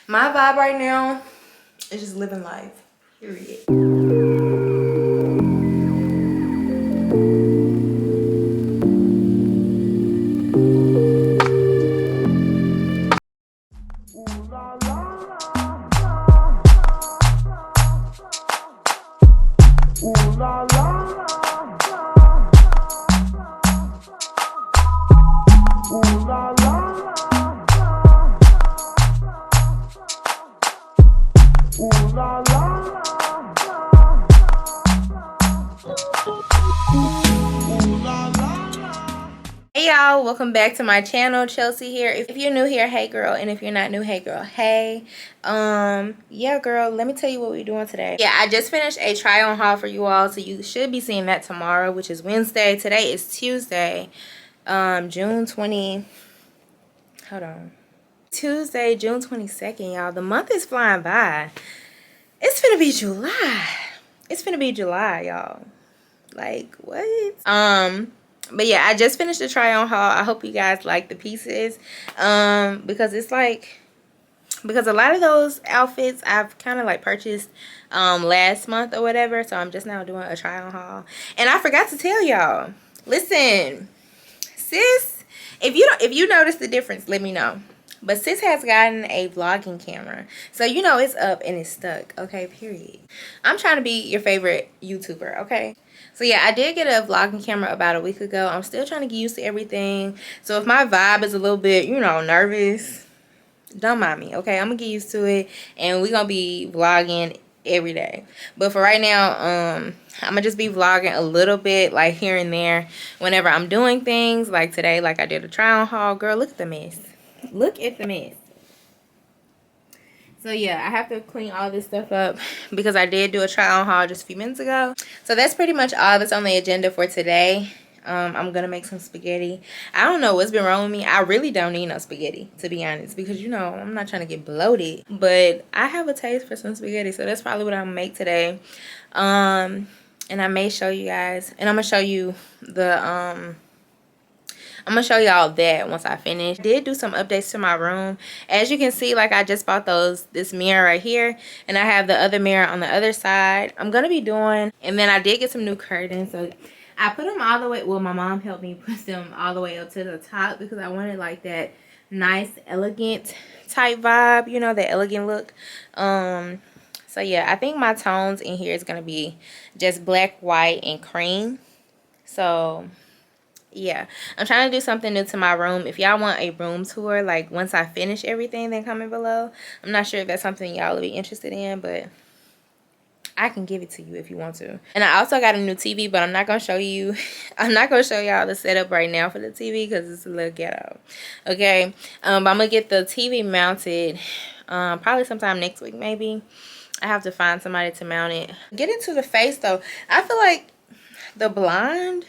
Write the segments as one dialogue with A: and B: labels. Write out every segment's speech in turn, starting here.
A: My vibe right now is just living life, period. Hey y'all, welcome back to my channel. Chelsea here. If you're new here, hey girl, and if you're not new, hey girl, hey. Yeah girl, let me tell you what we're doing today. Yeah, I just finished a try on haul for you all, so you should be seeing that tomorrow, which is Wednesday. Today is Tuesday, June 20. Hold on. Tuesday, June 22nd, y'all. The month is flying by. It's finna be July. It's finna be July, y'all. Like what? But yeah, I just finished the try on haul. I hope you guys like the pieces, because it's like, because a lot of those outfits I've kind of like purchased last month or whatever, so I'm just now doing a try on haul. And I forgot to tell y'all, listen, sis, if you notice the difference, let me know. But sis has gotten a vlogging camera, so you know it's up and it's stuck. Okay, period. I'm trying to be your favorite YouTuber, okay? So yeah, I did get a vlogging camera about a week ago. I'm still trying to get used to everything. So if my vibe is a little bit, you know, nervous, don't mind me, okay? I'm gonna get used to it, and we're gonna be vlogging every day. But for right now, I'm gonna just be vlogging a little bit, like here and there, whenever I'm doing things. Like today, like I did a try on haul. Girl, look at the mess. Look at the mess. So yeah, I have to clean all this stuff up because I did do a try on haul just a few minutes ago. So that's pretty much all that's on the agenda for today. I'm gonna make some spaghetti. I don't know what's been wrong with me. I really don't need no spaghetti, to be honest, because you know I'm not trying to get bloated, but I have a taste for some spaghetti, so that's probably what I'm gonna make today. And I may show you guys, and I'm gonna show you the I'm gonna show y'all that once I finish. I did do some updates to my room. As you can see, like I just bought this mirror right here, and I have the other mirror on the other side. I'm gonna be doing, and then I did get some new curtains. So I put them all the way, well, my mom helped me put them all the way up to the top because I wanted like that nice, elegant type vibe, you know, that elegant look. So yeah, I think my tones in here is gonna be just black, white, and cream. So yeah, I'm trying to do something new to my room. If y'all want a room tour, like once I finish everything, then comment below. I'm not sure if that's something y'all will be interested in, but I can give it to you if you want to. And I also got a new TV, but I'm not gonna show you. I'm not gonna show y'all the setup right now for the TV because it's a little ghetto. Okay, but I'm gonna get the TV mounted probably sometime next week, maybe. I have to find somebody to mount it. Get into the face though. I feel like the blonde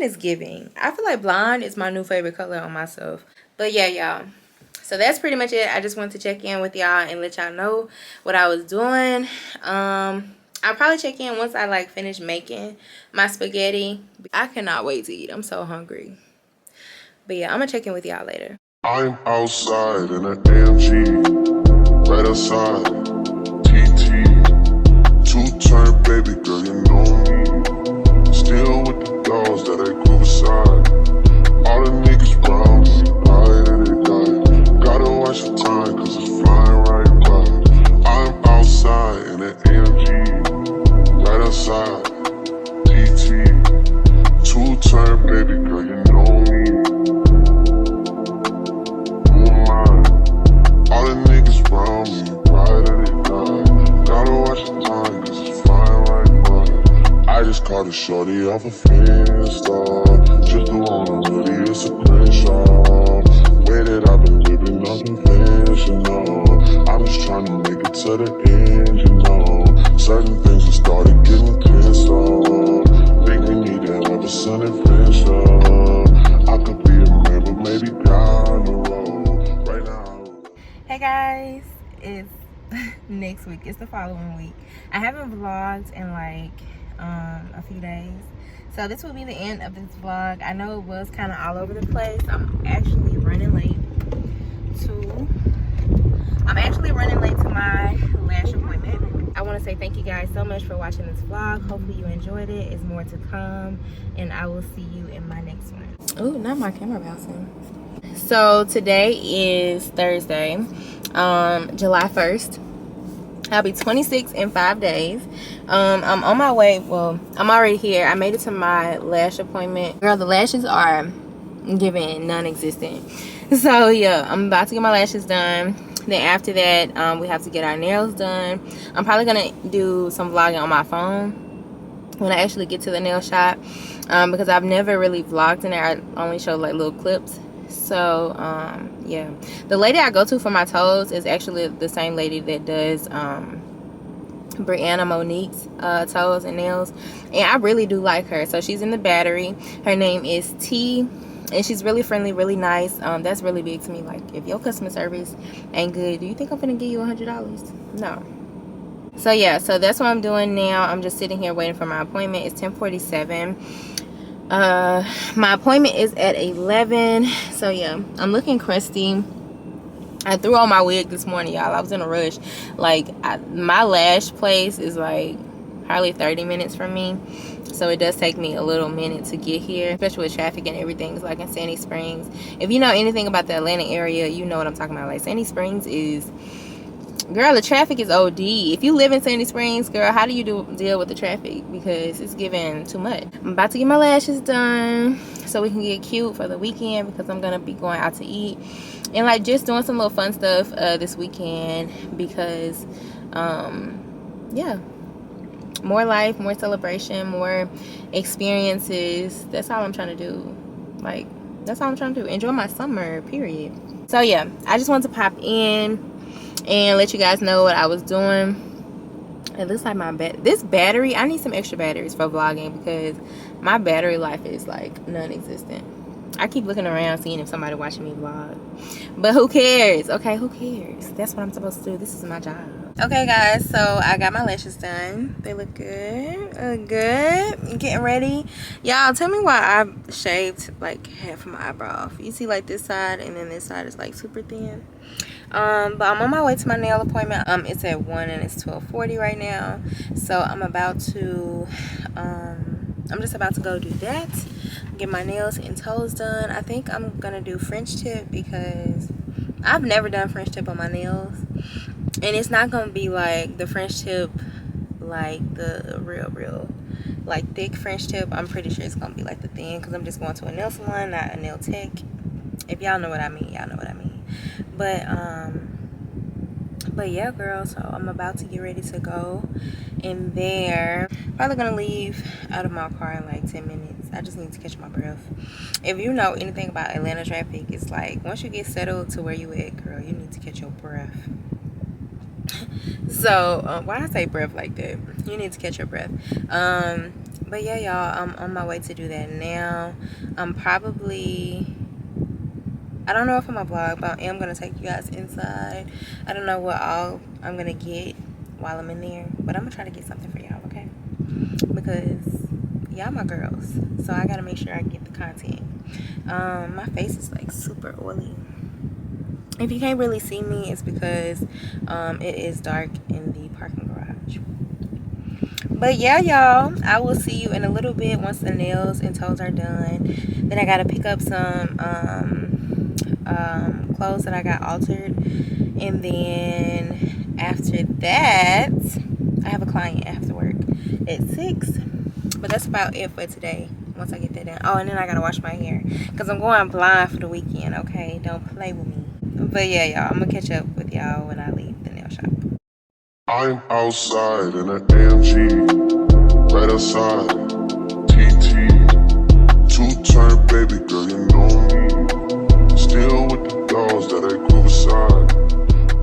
A: is giving. I feel like blonde is my new favorite color on myself. But yeah, y'all, so that's pretty much it. I just wanted to check in with y'all and let y'all know what I was doing. I'll probably check in once I like finish making my spaghetti. I cannot wait to eat. I'm so hungry. But yeah, I'm gonna check in with y'all later.
B: I'm outside in an AMG, right outside, TT, two-turn baby girl, you know me. Still with the dogs that I grew beside. All the niggas round me, high and they die. Gotta watch the time, cause it's flying right by. I'm outside in an AMG, right outside, TT, two-turn baby girl, you know me. Who am I? All the niggas round me, high and they die. Gotta watch the time, cause it's flying right by. I just caught a shorty off a Finsta. Just the one really is a screenshot. Way that I've been living unconventional. I'm just trying to make it to the end, you know. Certain things have started getting pissed. Think we need to have a son and friendship. I could be a man, but maybe down the road. Right now.
A: Hey guys, it's next week. It's the following week. I haven't vlogged in like a few days, so this will be the end of this vlog. I know it was kind of all over the place. I'm actually running late to want to say thank you guys so much for watching this vlog. Hopefully you enjoyed it. It's more to come, and I will see you in my next one. Oh, not my camera bouncing. So today is Thursday, July 1st. I'll be 26 in 5 days. I'm on my way. Well, I'm already here. I made it to my lash appointment. Girl, the lashes are giving non-existent. So yeah, I'm about to get my lashes done. Then after that, we have to get our nails done. I'm probably gonna do some vlogging on my phone when I actually get to the nail shop, because I've never really vlogged in there. I only show like little clips. So yeah, the lady I go to for my toes is actually the same lady that does Brianna Monique's toes and nails, and I really do like her. So she's in the Battery. Her name is T, and she's really friendly, really nice. That's really big to me. Like, if your customer service ain't good, do you think I'm gonna give you $100? No. So yeah, so that's what I'm doing now. I'm just sitting here waiting for my appointment. It's 10:47. My appointment is at 11. So yeah, I'm looking crusty. I threw on my wig this morning, y'all. I was in a rush. Like, my lash place is like hardly 30 minutes from me, so it does take me a little minute to get here, especially with traffic and everything. It's like in Sandy Springs. If you know anything about the Atlanta area, you know what I'm talking about. Like, Sandy Springs is, girl, the traffic is OD. If you live in Sandy Springs, girl, how do you deal with the traffic? Because it's giving too much. I'm about to get my lashes done so we can get cute for the weekend, because I'm gonna be going out to eat and like just doing some little fun stuff this weekend, because yeah, more life, more celebration, more experiences. That's all I'm trying to do. Like, that's all I'm trying to do. Enjoy my summer, period. So yeah, I just wanted to pop in and let you guys know what I was doing. It looks like my this battery, I need some extra batteries for vlogging, because my battery life is like non-existent. I keep looking around seeing if somebody watching me vlog, but who cares? Okay, who cares? That's what I'm supposed to do. This is my job. Okay guys, so I got my lashes done. They look good. Good. Getting ready. Y'all, tell me why I shaved like half of my eyebrow off. You see, like, this side, and then this side is like super thin. But I'm on my way to my nail appointment. It's at 1 and it's 12:40 right now. So I'm about to I'm just about to go do that, get my nails and toes done. I think I'm gonna do French tip, because I've never done French tip on my nails, and it's not gonna be like the French tip, like the real like thick French tip. I'm pretty sure it's gonna be like the thin, because I'm just going to a nail salon, not a nail tech. If y'all know what I mean, y'all know what I mean. But yeah, girl, so I'm about to get ready to go in there. Probably gonna leave out of my car in like 10 minutes. I just need to catch my breath. If you know anything about Atlanta traffic, it's like once you get settled to where you at, girl, you need to catch your breath. So why I say breath like that? You need to catch your breath. But yeah, y'all, I'm on my way to do that now. I'm probably, I don't know if I'm gonna vlog, but I am gonna take you guys inside. I don't know what all I'm gonna get while I'm in there, but I'm gonna try to get something for y'all, okay? Because y'all my girls, so I gotta make sure I get the content. My face is like super oily. If you can't really see me, it's because it is dark in the parking garage. But yeah, y'all, I will see you in a little bit once the nails and toes are done. Then I gotta pick up some clothes that I got altered, and then after that I have a client after work at 6. But that's about it for today. Once I get that done, oh, and then I gotta wash my hair, because I'm going blind for the weekend. Okay, don't play with me. But yeah, y'all, I'm gonna catch up with y'all when I leave the nail shop.
B: I'm outside in an AMG, right outside, TT, 2-turn baby girl, you know me. Still with the dolls that I grew beside.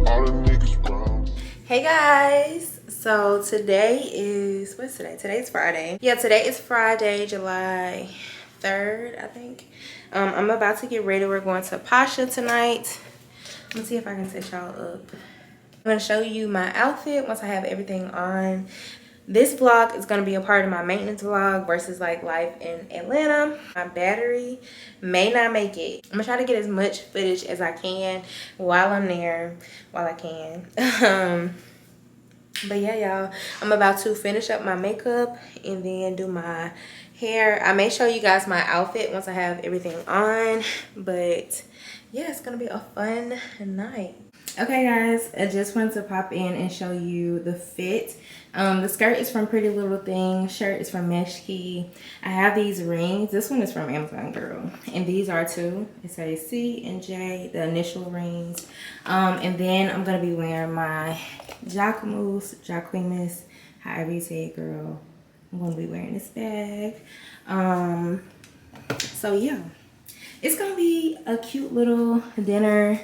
B: All the niggas round.
A: Hey guys, so today is, what's today? Today's Friday. Yeah, today is Friday, July 3rd, I think. I'm about to get ready. We're going to Pasha tonight. Let me see if I can set y'all up. I'm going to show you my outfit once I have everything on. This vlog is going to be a part of my maintenance vlog versus like life in Atlanta. My battery may not make it. I'm going to try to get as much footage as I can while I'm there, while I can. But yeah, y'all, I'm about to finish up my makeup and then do my hair. I may show you guys my outfit once I have everything on, but yeah, it's gonna be a fun night. Okay guys, I just wanted to pop in and show you the fit. The skirt is from Pretty Little Thing, shirt is from Mesh Key. I have these rings. This one is from Amazon, girl, and these are too. It says C and J, the initial rings. And then I'm gonna be wearing my Jacquemus, however you say it, girl. I'm gonna be wearing this bag. So yeah, it's gonna be a cute little dinner,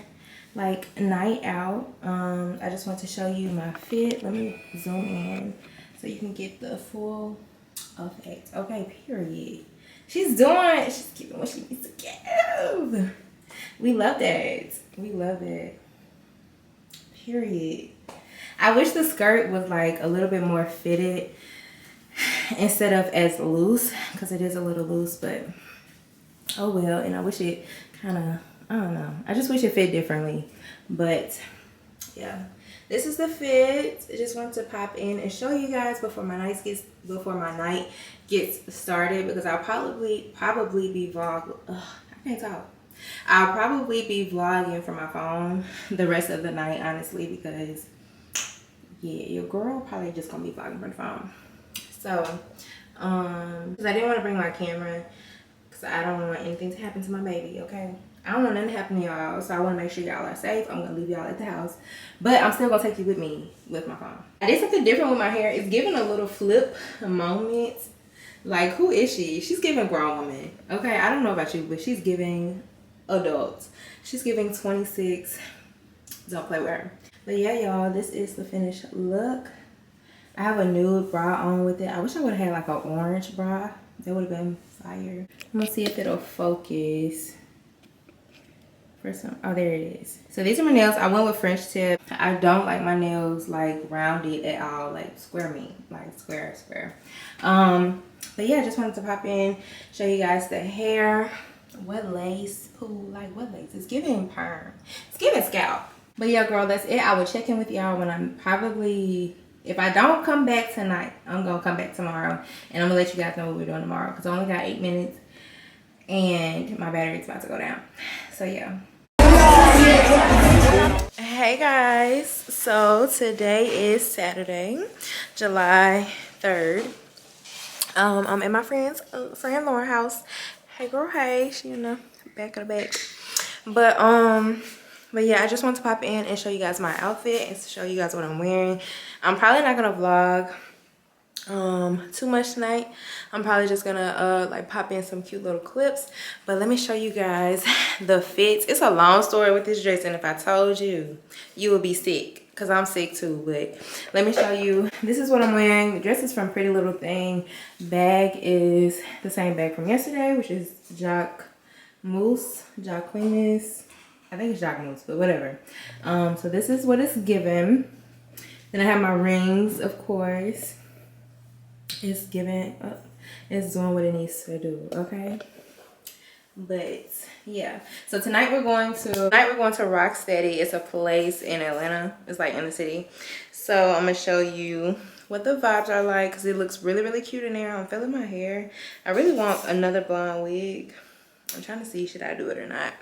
A: like night out. I just want to show you my fit. Let me zoom in so you can get the full effect. Okay, period. She's giving what she needs to give. We love that. We love it. Period. I wish the skirt was like a little bit more fitted instead of as loose, because it is a little loose, but oh well. And I wish it kind of, I don't know, I just wish it fit differently. But yeah, this is the fit. I just wanted to pop in and show you guys before my night gets started, because I'll probably be vlog. I can't talk. I'll probably be vlogging from my phone the rest of the night, honestly, because yeah, your girl probably just gonna be vlogging from the phone. So because I didn't want to bring my camera, because I don't want anything to happen to my baby. Okay, I don't want nothing to happen to y'all, so I want to make sure y'all are safe. I'm gonna leave y'all at the house, but I'm still gonna take you with me with my phone. I did something different with my hair. It's giving a little flip moment. Like, who is she? She's giving grown woman. Okay, I don't know about you, but she's giving adult. She's giving 26. Don't play with her. But yeah, y'all, this is the finished look. I have a nude bra on with it. I wish I would have had like an orange bra. That would have been fire. I'm gonna see if it'll focus for some. Oh, there it is. So these are my nails. I went with French tip. I don't like my nails like rounded at all, like square me, like square. But yeah, I just wanted to pop in, show you guys the hair. What lace? Pool, like what lace? It's giving perm. It's giving scalp. But yeah, girl, that's it. I will check in with y'all when I'm probably, if I don't come back tonight, I'm gonna come back tomorrow, and I'm gonna let you guys know what we're doing tomorrow, because I only got 8 minutes and my battery's about to go down. So yeah. Hey guys, so today is Saturday, July 3rd. I'm at my friend Laura's house. Hey girl, hey, she in the back of the back. But yeah, I just want to pop in and show you guys my outfit and show you guys what I'm wearing. I'm probably not gonna vlog too much tonight. I'm probably just gonna like pop in some cute little clips, but let me show you guys the fits. It's a long story with this dress, and if I told you, you would be sick, because I'm sick too. But let me show you. This is what I'm wearing. The dress is from Pretty Little Thing. Bag is the same bag from yesterday, which is Jacquemus. I think it's Jacquemus, but whatever. So this is what it's given. Then I have my rings, of course. It's giving, it's doing what it needs to do, okay? But yeah, so tonight we're going to Rocksteady. It's a place in Atlanta. It's like in the city. So I'm gonna show you what the vibes are like, because it looks really cute in there. I'm feeling my hair. I really want another blonde wig. I'm trying to see, should I do it or not?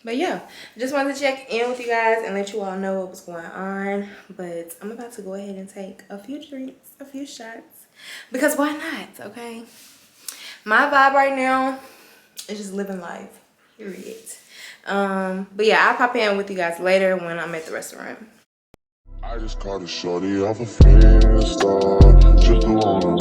A: But yeah, I just wanted to check in with you guys and let you all know what was going on. But I'm about to go ahead and take a few drinks, a few shots, because why not, okay? My vibe right now is just living life, period. But yeah, I'll pop in with you guys later when I'm at the restaurant.
B: I just caught a shorty off a Finsta, just the one